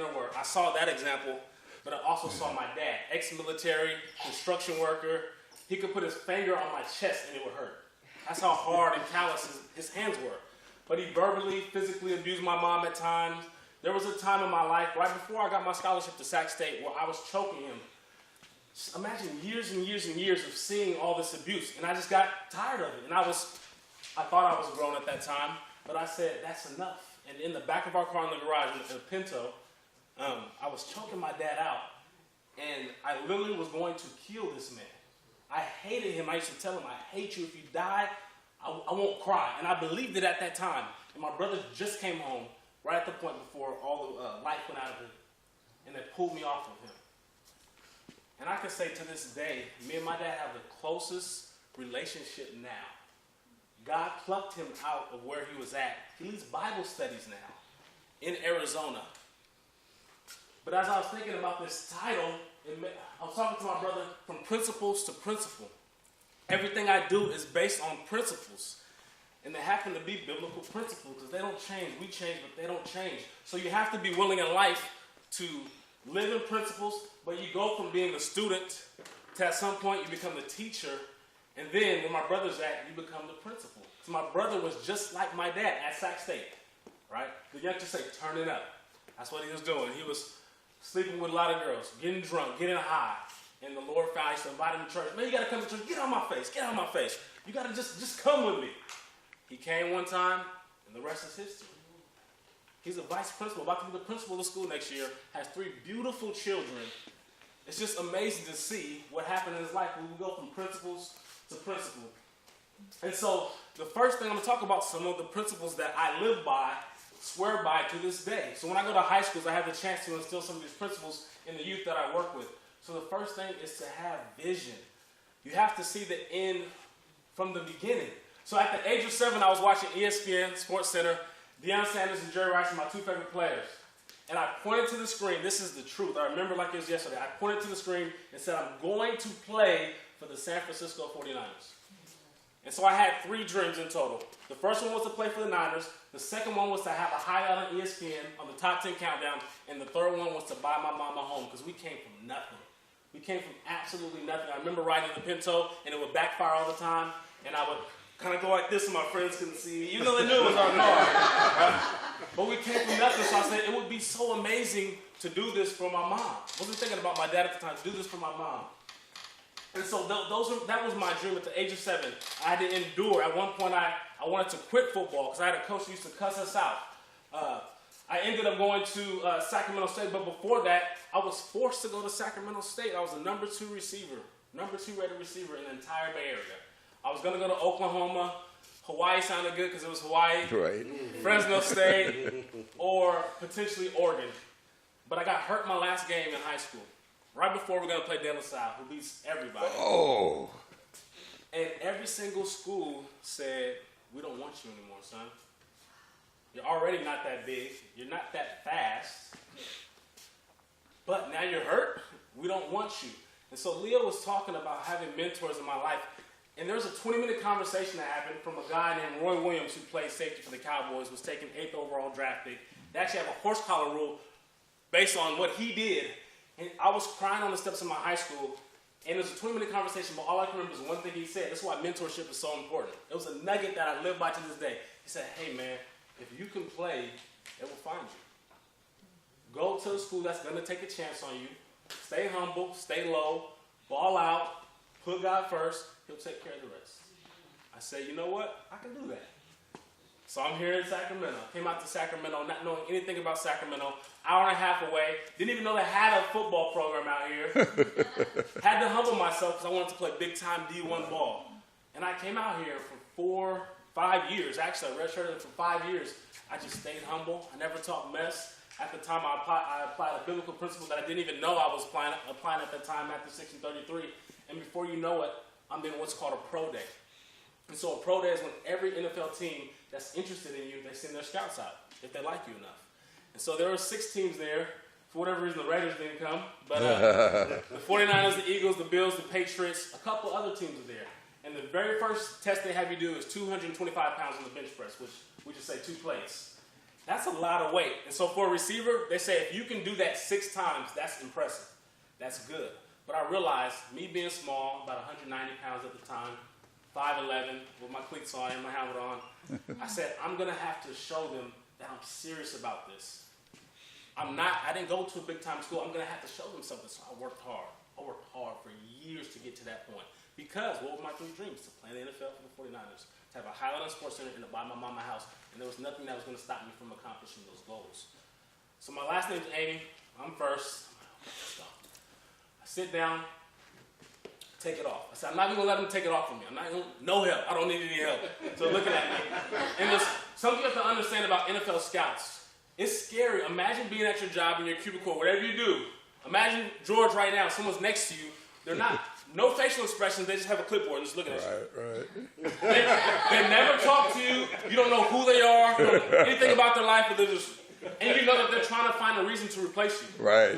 inner work. I saw that example, but I also saw my dad, ex-military, construction worker. He could put his finger on my chest and it would hurt. That's how hard and callous his hands were. But he verbally, physically abused my mom at times. There was a time in my life, right before I got my scholarship to Sac State, where I was choking him. Just imagine years and years and years of seeing all this abuse, and I just got tired of it. And I thought I was grown at that time, but I said, that's enough. And in the back of our car in the garage, in a Pinto, I was choking my dad out, and I literally was going to kill this man. I hated him. I used to tell him, I hate you. If you die, I won't cry. And I believed it at that time. And my brother just came home right at the point before all the life went out of him, and they pulled me off of him. And I can say to this day, me and my dad have the closest relationship now. God plucked him out of where he was at. He leads Bible studies now in Arizona. But as I was thinking about this title, I was talking to my brother from principles to principle. Everything I do is based on principles. And they happen to be biblical principles because they don't change. We change, but they don't change. So you have to be willing in life to live in principles, but you go from being a student to at some point you become the teacher. And then where my brother's at, you become the principal. So my brother was just like my dad at Sac State, right? The youngsters say, turn it up. That's what he was doing. He was sleeping with a lot of girls, getting drunk, getting high. And the Lord found us to invite him to church. Man, you got to come to church. Get out of my face. Get out of my face. You got to just come with me. He came one time, and the rest is history. He's a vice principal, about to be the principal of the school next year, has 3 beautiful children. It's just amazing to see what happened in his life when we go from principles to principle. And so the first thing I'm going to talk about some of the principles that I live by, swear by to this day. So when I go to high schools, I have the chance to instill some of these principles in the youth that I work with. So the first thing is to have vision. You have to see the end from the beginning. So at the age of 7, I was watching ESPN, Sports Center. Deion Sanders and Jerry Rice are my 2 favorite players. And I pointed to the screen. This is the truth. I remember like it was yesterday. I pointed to the screen and said, I'm going to play for the San Francisco 49ers. And so I had 3 dreams in total. The first one was to play for the Niners. The second one was to have a highlight on ESPN on the top 10 countdown. And the third one was to buy my mama home because we came from nothing. We came from absolutely nothing. I remember riding the Pinto, and it would backfire all the time. And I would kind of go like this, and my friends couldn't see me, even though they knew it was our car. Right? But we came from nothing, so I said it would be so amazing to do this for my mom. I wasn't thinking about my dad at the time, to do this for my mom. And so that was my dream at the age of 7. I had to endure. At one point, I wanted to quit football because I had a coach who used to cuss us out. I ended up going to Sacramento State, but before that, I was forced to go to Sacramento State. I was the number 2 rated receiver in the entire Bay Area. I was going to go to Oklahoma. Hawaii sounded good because it was Hawaii. Right. Fresno State, or potentially Oregon. But I got hurt my last game in high school. Right before we were going to play De La Salle, who beats everybody. Oh. And every single school said, we don't want you anymore, son. You're already not that big. You're not that fast. But now you're hurt. We don't want you. And so Leo was talking about having mentors in my life. And there was a 20-minute conversation that happened from a guy named Roy Williams who played safety for the Cowboys, was taken 8th overall draft pick. They actually have a horse collar rule based on what he did. And I was crying on the steps of my high school. And it was a 20-minute conversation, but all I can remember is one thing he said. That's why mentorship is so important. It was a nugget that I live by to this day. He said, hey, man, if you can play, it will find you. Go to a school that's going to take a chance on you. Stay humble, stay low, ball out, put God first. He'll take care of the rest. I said, you know what? I can do that. So I'm here in Sacramento. Came out to Sacramento, not knowing anything about Sacramento. Hour and a half away. Didn't even know they had a football program out here. Had to humble myself because I wanted to play big-time D1 ball. And I came out here for 5 years. Actually, I redshirted for 5 years. I just stayed humble. I never talked mess. At the time, I applied a biblical principle that I didn't even know I was applying at the time after Section 33. And before you know it, I'm doing what's called a pro day. And so a pro day is when every NFL team that's interested in you, they send their scouts out if they like you enough. And so there were 6 teams there. For whatever reason, the Raiders didn't come. But the 49ers, the Eagles, the Bills, the Patriots, a couple other teams are there. And the very first test they have you do is 225 pounds on the bench press, which we just say 2 plates. That's a lot of weight. And so for a receiver, they say if you can do that 6 times, that's impressive. That's good. But I realized, me being small, about 190 pounds at the time, 5'11", with my cleats on and my helmet on, I said, I'm going to have to show them that I'm serious about this. I didn't go to a big-time school. I'm going to have to show them something. So I worked hard. I worked hard for years to get to that point. Because what were my 3 dreams? To play in the NFL for the 49ers, to have a Highland Sports Center, and to buy my mama a house. And there was nothing that was going to stop me from accomplishing those goals. So my last name is Amey. I'm first. I sit down, take it off. I said, I'm not even going to let them take it off from me. I'm not going to, no help. I don't need any help. So looking at me. And something you have to understand about NFL scouts. It's scary. Imagine being at your job in your cubicle, whatever you do. Imagine George right now, someone's next to you. They're not, no facial expressions. They just have a clipboard and just looking at you. Right. They never talk to you. You don't know who they are, you don't know anything about their life, but they're just, and you know that they're trying to find a reason to replace you. Right.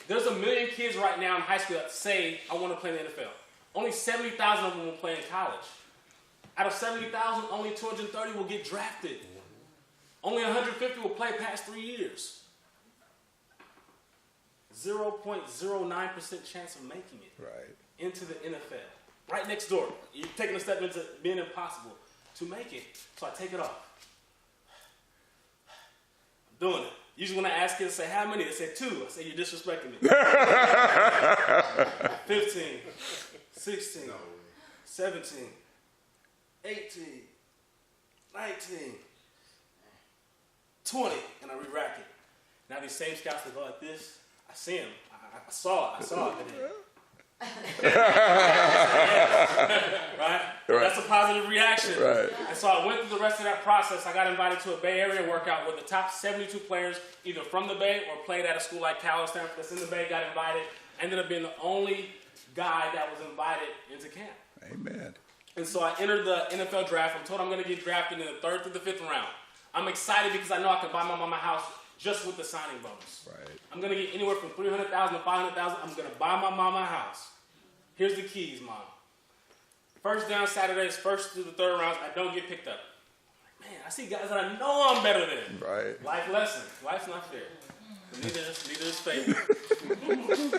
There's 1 million kids right now in high school that say, I want to play in the NFL. Only 70,000 of them will play in college. Out of 70,000, only 230 will get drafted. Only 150 will play past 3 years. 0.09% chance of making it into the NFL. Right next door. You're taking a step into being impossible to make it. So I take it off. I'm doing it. Usually when I ask kids, I say, how many? They say 2. I say, you're disrespecting me. 15, 16, 17, 18, 19, 20, and I re-rack it. Now these same scouts that go like this, I see them. I saw it. Right? That's a positive reaction. Right. And so I went through the rest of that process. I got invited to a Bay Area workout where the top 72 players, either from the Bay or played at a school like Cal or Stanford that's in the Bay, got invited. I ended up being the only guy that was invited into camp. Amen. And so I entered the NFL draft. I'm told I'm going to get drafted in the 3rd through the 5th round. I'm excited because I know I can buy my mama a house just with the signing bonus. Right. I'm going to get anywhere from $300,000 to $500,000. I'm going to buy my mama a house. Here's the keys, Mom. First down Saturdays, 1st through the 3rd rounds, I don't get picked up. Man, I see guys that I know I'm better than. Right. Life lesson. Life's not fair. Neither is favor.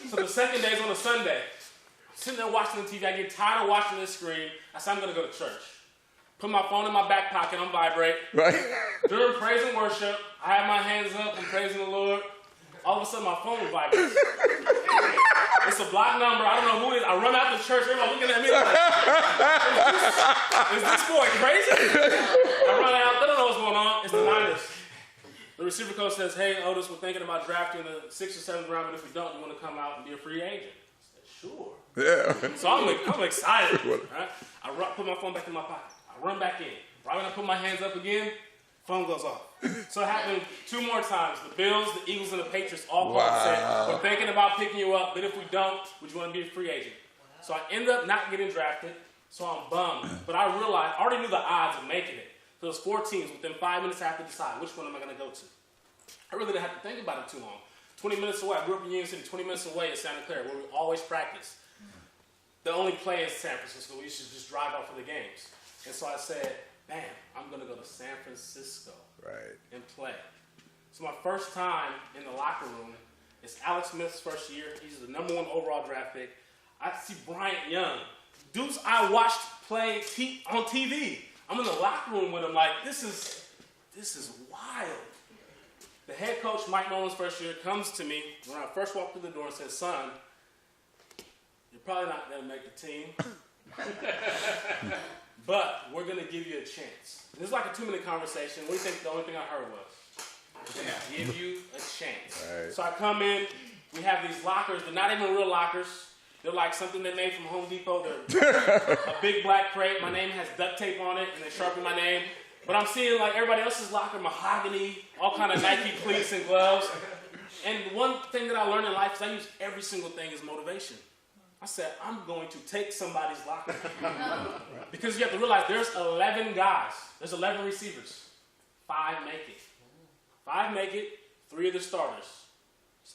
So the second day is on a Sunday. I'm sitting there watching the TV. I get tired of watching this screen. I said, I'm going to go to church. Put my phone in my back pocket on vibrate. Right. During praise and worship, I have my hands up and praising the Lord. All of a sudden, my phone vibrates. It's a block number. I don't know who it is. I run out to church. Everybody looking at me like, is this boy crazy? I run out. They don't know what's going on. It's the Niners. The receiver coach says, hey, Otis, we're thinking about drafting in the 6th or 7th round, but if we don't, you want to come out and be a free agent? I said, sure. Yeah. So I'm excited. Right? I put my phone back in my pocket. I run back in. Right when I put my hands up again, phone goes off. So it happened 2 more times. The Bills, the Eagles, and the Patriots all called and said, we're thinking about picking you up, but if we don't, would you want to be a free agent? So I end up not getting drafted, so I'm bummed. But I realized, I already knew the odds of making it. So there's 4 teams. Within 5 minutes, I have to decide which one am I going to go to. I really didn't have to think about it too long. 20 minutes away. I grew up in Union City. 20 minutes away is Santa Clara, where we always practice. The only play is San Francisco. We should just drive out for the games. And so I said, man, I'm going to go to San Francisco and play. So my first time in the locker room, it's Alex Smith's first year. He's the #1 overall draft pick. I see Bryant Young. Dudes I watched play on TV. I'm in the locker room with him like, this is wild. The head coach, Mike Nolan's first year, comes to me when I first walked through the door and says, son, you're probably not going to make the team. But we're going to give you a chance. This is like a 2-minute conversation. What do you think the only thing I heard was? We're going to give you a chance. Right. So I come in. We have these lockers. They're not even real lockers. They're like something they made from Home Depot. They're a big black crate. My name has duct tape on it, and they sharpen my name. But I'm seeing like everybody else's locker, mahogany, all kind of Nike cleats and gloves. And one thing that I learned in life is I use every single thing as motivation. I said, I'm going to take somebody's locker. Because you have to realize there's 11 guys. There's 11 receivers. 5 make it. 5 make it, 3 of the starters.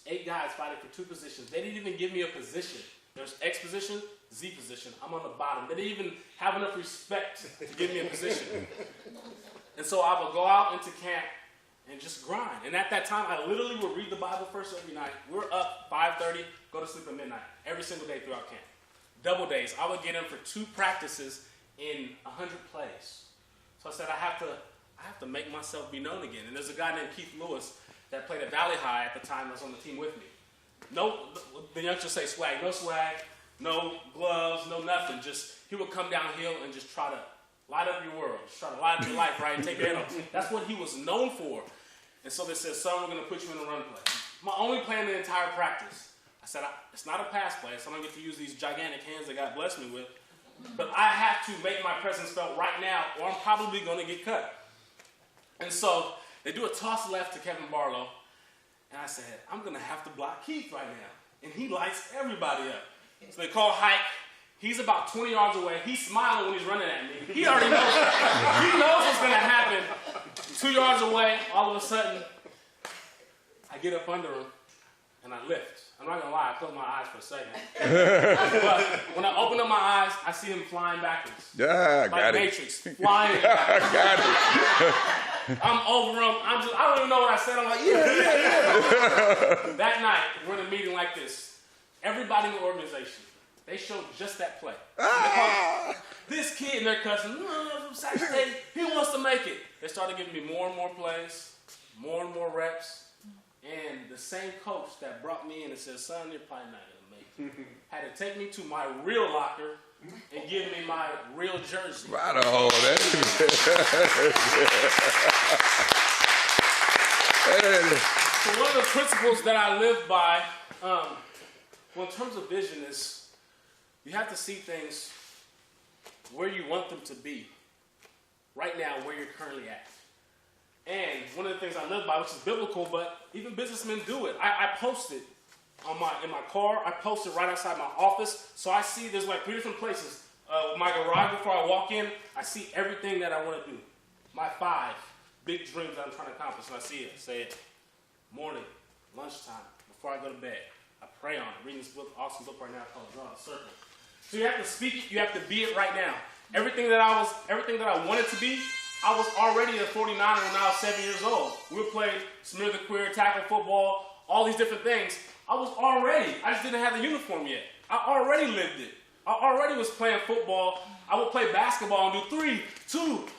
There's 8 guys fighting for 2 positions. They didn't even give me a position. There's X position, Z position. I'm on the bottom. They didn't even have enough respect to give me a position. And so I would go out into camp and just grind. And at that time, I literally would read the Bible first every night. We were up 5:30, go to sleep at midnight, every single day throughout camp. Double days. I would get in for 2 practices in 100 plays. So I said, I have to make myself be known again. And there's a guy named Keith Lewis that played at Valley High at the time that was on the team with me. No, the youngsters say swag. No swag, no gloves, no nothing. Just, he would come downhill and just try to light up your world. Just try to light up your life, right? And take your head off. That's what he was known for. And so they said, son, we're going to put you in a run play. My only play in the entire practice. I said, it's not a pass play, so I don't get to use these gigantic hands that God blessed me with. But I have to make my presence felt right now, or I'm probably going to get cut. And so they do a toss left to Kevin Barlow. And I said, I'm going to have to block Keith right now. And he lights everybody up. So they call hike. He's about 20 yards away. He's smiling when he's running at me. He already knows. He knows what's going to happen. 2 yards away, all of a sudden, I get up under him, and I lift. I'm not going to lie, I closed my eyes for a second. But when I open up my eyes, I see him flying backwards. Yeah, like got Matrix, it. flying backwards. Got it. I'm over him. I don't even know what I said. I'm like, yeah. That night, we're in a meeting like this. Everybody in the organization, they showed just that play. This kid and their cousin, from Sac State, he wants to make it. They started giving me more and more plays, more and more reps. And the same coach that brought me in and said, son, you're probably not going to make it, had to take me to my real locker and give me my real jersey. Right on. So one of the principles that I live by, well, in terms of vision, is you have to see things where you want them to be, right now, where you're currently at. And one of the things I live by, which is biblical, but even businessmen do it. I post it in my car. I post it right outside my office. So I see there's like 3 different places. My garage, before I walk in, I see everything that I want to do. My 5 big dreams that I'm trying to accomplish. And I see it. I say it. Morning, lunchtime, before I go to bed. I pray on it. Reading this book, awesome book right now called Draw a Circle. So you have to speak it. You have to be it right now. Everything that I wanted to be, I was already a 49er when I was 7 years old. We would play smear the queer, tackle football, all these different things. I just didn't have the uniform yet. I already lived it. I already was playing football. I would play basketball and do 3, 2,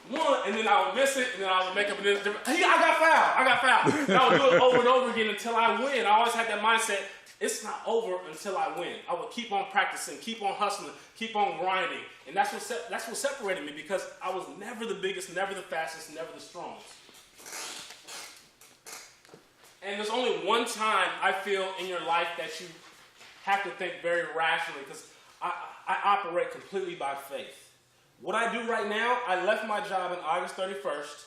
1, and then I would miss it, and then I would make up a different. I got fouled. And I would do it over and over again until I win. I always had that mindset. It's not over until I win. I would keep on practicing, keep on hustling, keep on grinding. And that's what separated me, because I was never the biggest, never the fastest, never the strongest. And there's only one time I feel in your life that you have to think very rationally, because I operate completely by faith. What I do right now, I left my job on August 31st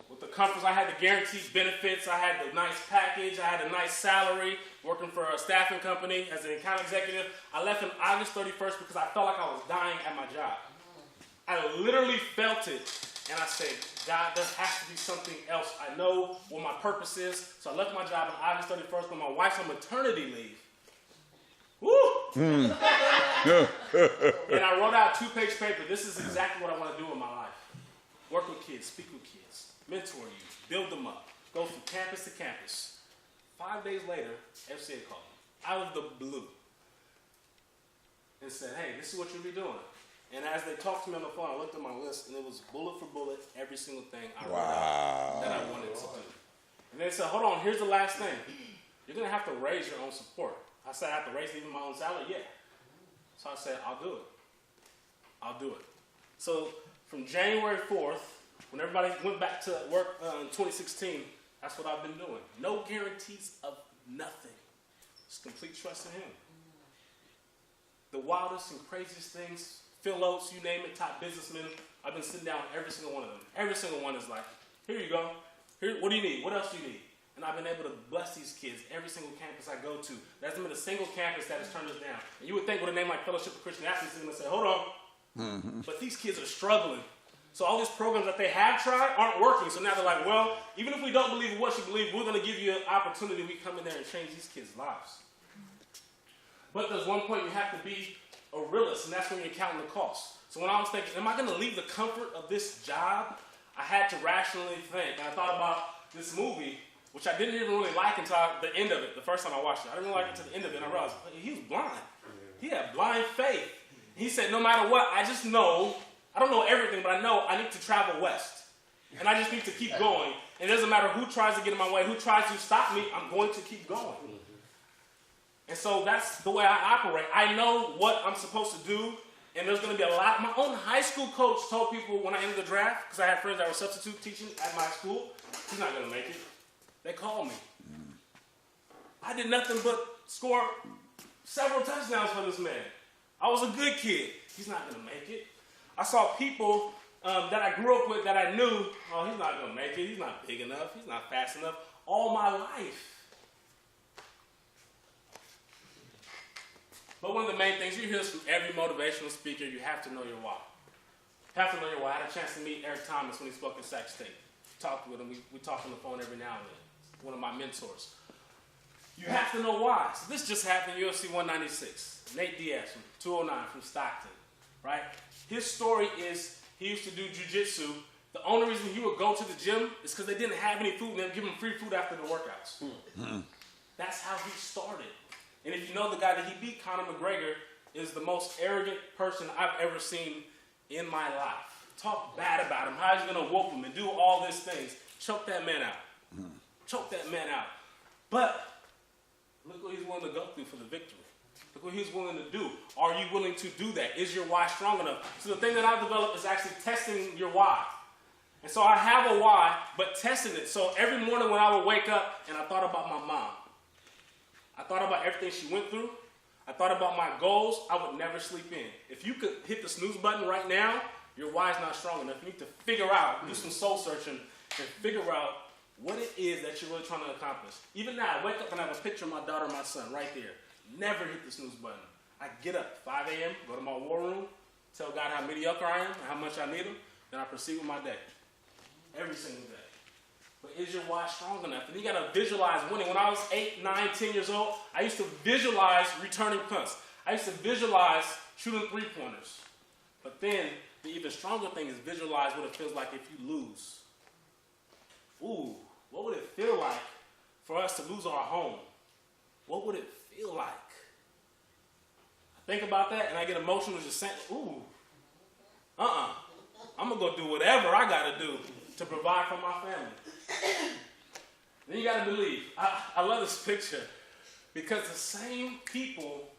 with the comforts. I had the guaranteed benefits. I had the nice package. I had a nice salary working for a staffing company as an account executive. I left on August 31st because I felt like I was dying at my job. I literally felt it, and I said, God, there has to be something else. I know what my purpose is. So I left my job on August 31st when my wife's on maternity leave. Woo! And I wrote out a 2-page paper. This is exactly what I want to do in my life. Work with kids, speak with kids, mentor you, build them up, go from campus to campus. 5 days later, FCA called me out of the blue and said, hey, this is what you'll be doing. And as they talked to me on the phone, I looked at my list, and it was bullet for bullet, every single thing I wrote out that I wanted to do. And they said, hold on, here's the last thing. You're going to have to raise your own support. I said, I have to raise even my own salary? Yeah. So I said, I'll do it. I'll do it. So from January 4th, when everybody went back to work in 2016, that's what I've been doing. No guarantees of nothing. Just complete trust in him. The wildest and craziest things, Phil Oates, you name it, top businessmen, I've been sitting down with every single one of them. Every single one is like, here you go. Here, what do you need? What else do you need? And I've been able to bless these kids every single campus I go to. There hasn't been a single campus that has turned us down. And you would think with a name like Fellowship of Christian Athletes, they're going to say, hold on. Mm-hmm. But these kids are struggling. So all these programs that they have tried aren't working. So now they're like, well, even if we don't believe in what you believe, we're going to give you an opportunity. We come in there and change these kids' lives. But there's one point you have to be a realist, and that's when you're counting the cost. So when I was thinking, am I going to leave the comfort of this job? I had to rationally think. And I thought about this movie, which I didn't even really like until the end of it, the first time I watched it. I didn't really like it until the end of it, and I realized he was blind. He had blind faith. He said, no matter what, I just know, I don't know everything, but I know I need to travel west. And I just need to keep going. And it doesn't matter who tries to get in my way, who tries to stop me, I'm going to keep going. And so that's the way I operate. I know what I'm supposed to do, and there's going to be a lot. My own high school coach told people when I entered the draft, because I had friends that were substitute teaching at my school, he's not going to make it. They called me. I did nothing but score several touchdowns for this man. I was a good kid. He's not going to make it. I saw people that I grew up with that I knew, oh, he's not going to make it. He's not big enough. He's not fast enough. All my life. But one of the main things, you hear this from every motivational speaker, you have to know your why. You have to know your why. I had a chance to meet Eric Thomas when he spoke at Sac State. Talked with him. We talk on the phone every now and then. One of my mentors. You have to know why. So this just happened, UFC 196. Nate Diaz from 209 from Stockton, right? His story is he used to do jiu-jitsu. The only reason he would go to the gym is because they didn't have any food and they would give him free food after the workouts. That's how he started. And if you know the guy that he beat, Conor McGregor, is the most arrogant person I've ever seen in my life. Talk bad about him, how he's going to whoop him and do all these things. Choke that man out. Choke that man out. But look what he's willing to go through for the victory. Look what he's willing to do. Are you willing to do that? Is your why strong enough? So the thing that I've developed is actually testing your why. And so I have a why, but testing it. So every morning when I would wake up and I thought about my mom, I thought about everything she went through. I thought about my goals. I would never sleep in. If you could hit the snooze button right now, your why is not strong enough. You need to figure out, do some soul searching, and figure out what it is that you're really trying to accomplish. Even now, I wake up and I have a picture of my daughter and my son right there. Never hit the snooze button. I get up 5 a.m., go to my war room, tell God how mediocre I am and how much I need him, then I proceed with my day. Every single day. But is your why strong enough? And you got to visualize winning. When I was 8, 9, 10 years old, I used to visualize returning punts. I used to visualize shooting three-pointers. But then the even stronger thing is visualize what it feels like if you lose. Ooh, what would it feel like for us to lose our home? What would it feel like? I think about that and I get emotional just saying, ooh, I'm going to go do whatever I got to do to provide for my family. Then you got to believe. I love this picture because the same people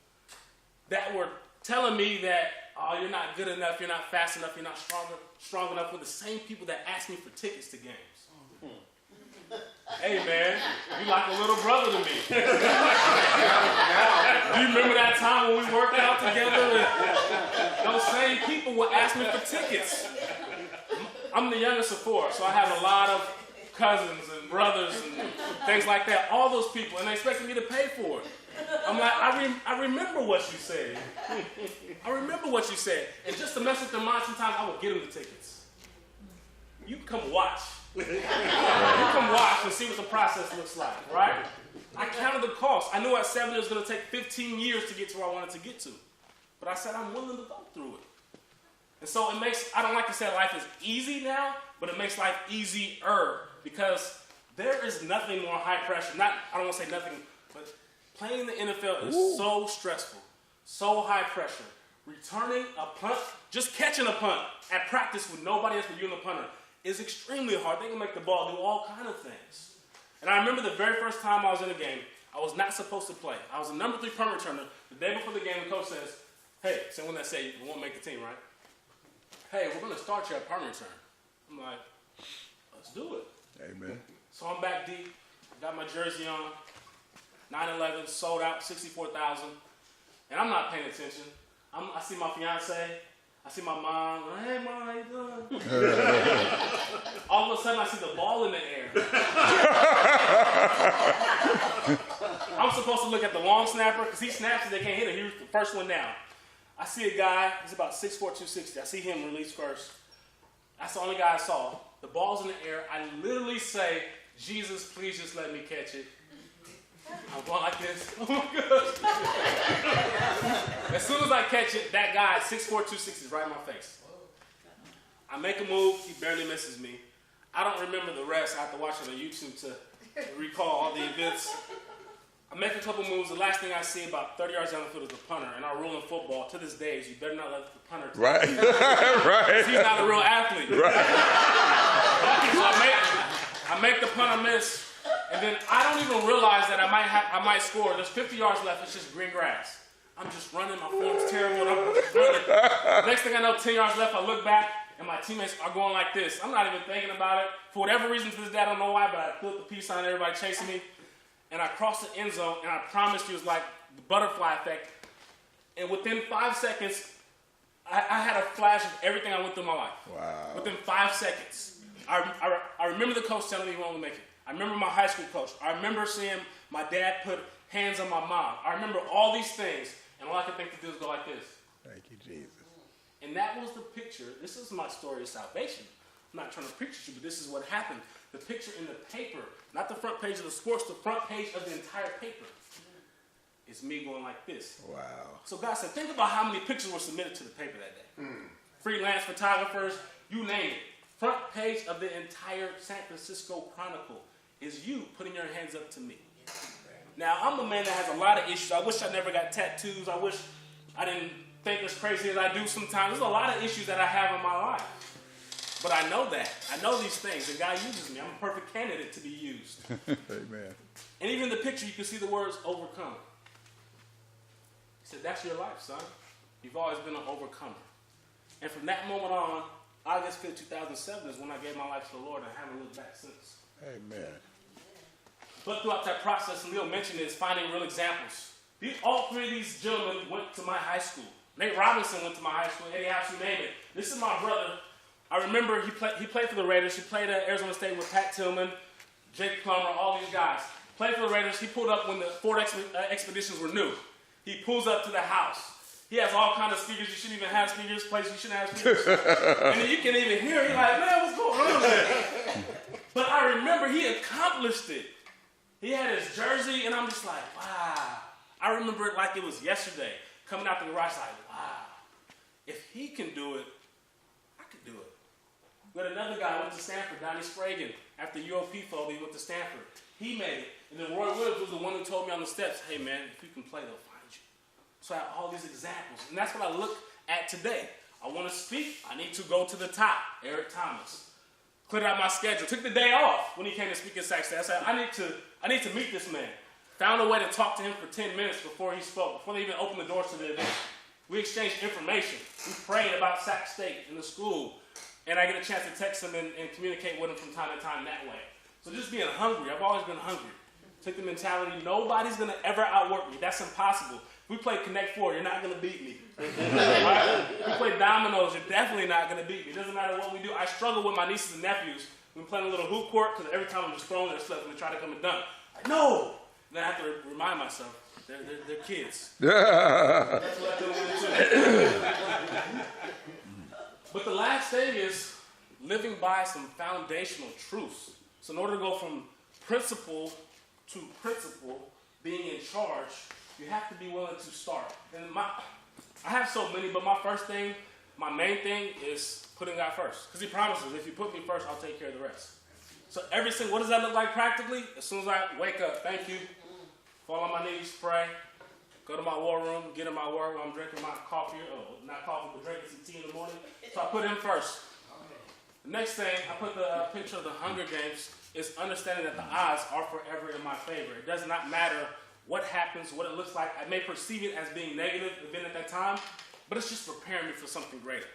that were telling me that, oh, you're not good enough, you're not fast enough, you're not strong enough, were the same people that asked me for tickets to games. Hey, man, you like a little brother to me. Do you remember that time when we worked out together? And those same people would ask me for tickets. I'm the youngest of 4, so I have a lot of cousins and brothers and things like that. All those people, and they expected me to pay for it. I'm like, I remember what you said. I remember what you said. And just to mess with their mind, sometimes I would get them the tickets. You come watch. You come watch and see what the process looks like, right? I counted the cost. I knew at 7 it was going to take 15 years to get to where I wanted to get to. But I said I'm willing to go through it. And so it makes, I don't like to say life is easy now, but it makes life easier because there is nothing more high pressure. I don't want to say nothing, but playing in the NFL is so stressful, so high pressure. Returning a punt, just catching a punt at practice with nobody else but you and the punter is extremely hard. They can make the ball do all kinds of things. And I remember the very first time I was in a game, I was not supposed to play. I was a number 3 punt returner. The day before the game, the coach says, hey, someone that say you won't make the team, right? Hey, we're going to start you at punt return. I'm like, let's do it. Amen. So I'm back deep. Got my jersey on. 9/11, sold out, 64,000. And I'm not paying attention. I see my fiance. I see my mom. Hey, Mom, how you doing? All of a sudden, I see the ball in the air. I'm supposed to look at the long snapper because he snaps and they can't hit it. He was the first one down. I see a guy. He's about 6'4", 260. I see him release first. That's the only guy I saw. The ball's in the air. I literally say, Jesus, please just let me catch it. I'm going like this. Oh my gosh. As soon as I catch it, that guy, 6'4", 260, is right in my face. I make a move. He barely misses me. I don't remember the rest. I have to watch it on YouTube to recall all the events. I make a couple moves. The last thing I see about 30 yards down the field is the punter. And our rule in football to this day is you better not let the punter take Right. Right. He's not a real athlete. Right. So I make the punter miss. And then I don't even realize that I might score. There's 50 yards left. It's just green grass. I'm just running. My form's terrible. And I'm just running. Next thing I know, 10 yards left. I look back, and my teammates are going like this. I'm not even thinking about it. For whatever reason to this day, I don't know why, but I put the peace sign, everybody chasing me. And I crossed the end zone, and I promised you it was like the butterfly effect. And within 5 seconds, I had a flash of everything I went through in my life. Wow. Within 5 seconds. I remember the coach telling me he won't make it. I remember my high school coach. I remember seeing my dad put hands on my mom. I remember all these things, and all I could think to do is go like this. Thank you, Jesus. And that was the picture. This is my story of salvation. I'm not trying to preach to you, but this is what happened. The picture in the paper, not the front page of the sports, the front page of the entire paper, is me going like this. Wow. So God said, think about how many pictures were submitted to the paper that day. Freelance photographers, you name it. Front page of the entire San Francisco Chronicle is you putting your hands up to me. Now, I'm a man that has a lot of issues. I wish I never got tattoos. I wish I didn't think as crazy as I do sometimes. There's a lot of issues that I have in my life. But I know that. I know these things, and God uses me. I'm a perfect candidate to be used. Amen. And even in the picture, you can see the words overcome. He said, that's your life, son. You've always been an overcomer. And from that moment on, August 5th, 2007 is when I gave my life to the Lord, and I haven't looked back since. Amen. But throughout that process, and Leo mentioned is finding real examples. All three of these gentlemen went to my high school. Nate Robinson went to my high school. Eddie House, you name it. This is my brother. I remember he played for the Raiders. He played at Arizona State with Pat Tillman, Jake Plummer, all these guys. Played for the Raiders. He pulled up when the Ford Expeditions were new. He pulls up to the house. He has all kinds of speakers. You shouldn't even have speakers. Places you shouldn't have speakers. And then you can even hear. You're like, man, what's going on there? But I remember he accomplished it. He had his jersey, and I'm just like, wow. I remember it like it was yesterday. Coming out the garage, like, wow. If he can do it, I could do it. We had another guy who went to Stanford, Donnie Spragan. After UOP folded, he went to Stanford. He made it. And then Roy Williams was the one who told me on the steps, hey, man, if you can play, they'll find you. So I have all these examples. And that's what I look at today. I want to speak. I need to go to the top. Eric Thomas. Cleared out my schedule. Took the day off when he came to speak at Sac State. I said, I need to meet this man. Found a way to talk to him for 10 minutes before he spoke, before they even opened the doors to the event. We exchanged information. We prayed about Sac State in the school. And I get a chance to text him and communicate with him from time to time that way. So just being hungry. I've always been hungry. Took the mentality, nobody's going to ever outwork me. That's impossible. If we play Connect Four, you're not going to beat me. Right? If we play dominoes, you're definitely not going to beat me. It doesn't matter what we do. I struggle with my nieces and nephews. We play a little hoop court because every time I'm just throwing their stuff and they try to come and dunk. Like, no! And then I have to remind myself, they're kids. That's what I do with too. But the last thing is living by some foundational truths. So in order to go from principle to principle, being in charge, you have to be willing to start. And I have so many, but my main thing is putting God first. Because he promises, if you put me first, I'll take care of the rest. So what does that look like practically? As soon as I wake up, thank you, fall on my knees, pray, go to my war room, get in my word while I'm drinking my coffee, not coffee, but drinking some tea in the morning. So I put him first. The next thing, I put the picture of the Hunger Games, is understanding that the odds are forever in my favor. It does not matter what happens, what it looks like. I may perceive it as being negative event at that time, but it's just preparing me for something greater.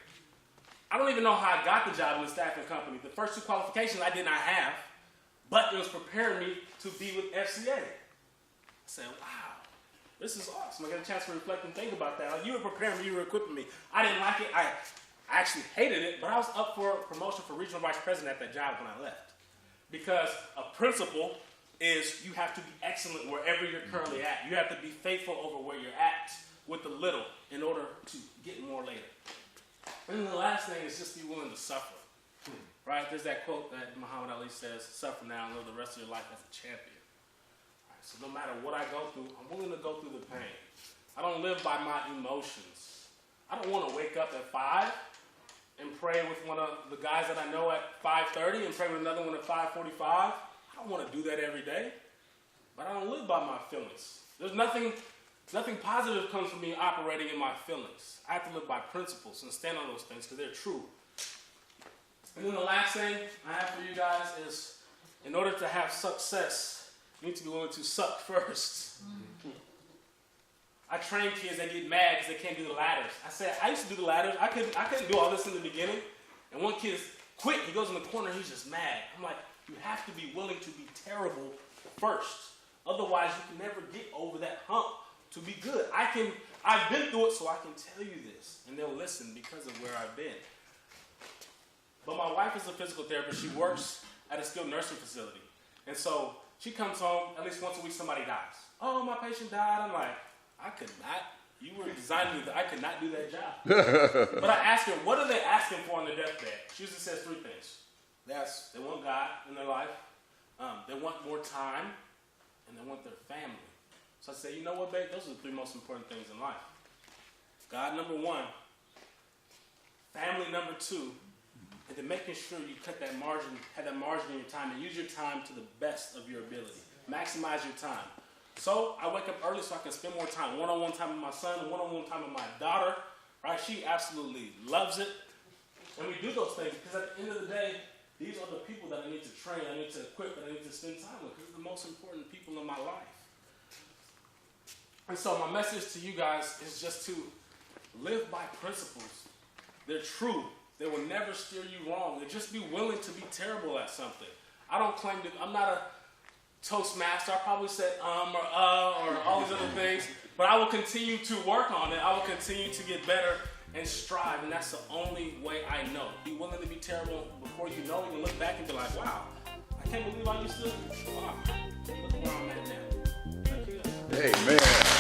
I don't even know how I got the job in the staffing company. The first 2 qualifications I did not have, but it was preparing me to be with FCA. I said, wow, this is awesome. I got a chance to reflect and think about that. Like, you were preparing me, you were equipping me. I didn't like it. I actually hated it, but I was up for a promotion for regional vice president at that job when I left. Because a principle is you have to be excellent wherever you're currently at. You have to be faithful over where you're at with the little in order to get more later. And then the last thing is just be willing to suffer. Right? There's that quote that Muhammad Ali says, suffer now and live the rest of your life as a champion. Right, so no matter what I go through, I'm willing to go through the pain. I don't live by my emotions. I don't want to wake up at 5 and pray with one of the guys that I know at 5:30 and pray with another one at 5:45. I don't want to do that every day, but I don't live by my feelings. There's nothing positive comes from me operating in my feelings. I have to live by principles and stand on those things because they're true. And then the last thing I have for you guys is, in order to have success, you need to be willing to suck first. I train kids that get mad because they can't do the ladders. I used to do the ladders. I couldn't do all this in the beginning. And one kid quit. He goes in the corner. He's just mad. I'm like, you have to be willing to be terrible first. Otherwise, you can never get over that hump to be good. I've been through it, so I can tell you this. And they'll listen because of where I've been. But my wife is a physical therapist. She works at a skilled nursing facility. And so she comes home at least once a week, somebody dies. Oh, my patient died. I'm like, I could not. You were designed to, I could not do that job. But I asked her, what are they asking for on their deathbed? She usually says 3 things. They want God in their life. They want more time. And they want their family. So I say, you know what, babe? Those are the 3 most important things in life. God, number 1. Family, number 2. And then making sure you have that margin in your time, and use your time to the best of your ability. Maximize your time. So I wake up early so I can spend more time, one-on-one time with my son, one-on-one time with my daughter. Right? She absolutely loves it. And we do those things because at the end of the day, these are the people that I need to train, I need to equip, that I need to spend time with, because they're the most important people in my life. And so my message to you guys is just to live by principles. They're true. They will never steer you wrong. And just be willing to be terrible at something. I don't claim to, I'm not a Toastmaster. I probably said or all these other things, but I will continue to work on it. I will continue to get better and strive, and that's the only way I know. Be willing to be terrible before you know it, and look back and be like, wow, I can't believe I used to. Wow, look where I'm at now. Amen.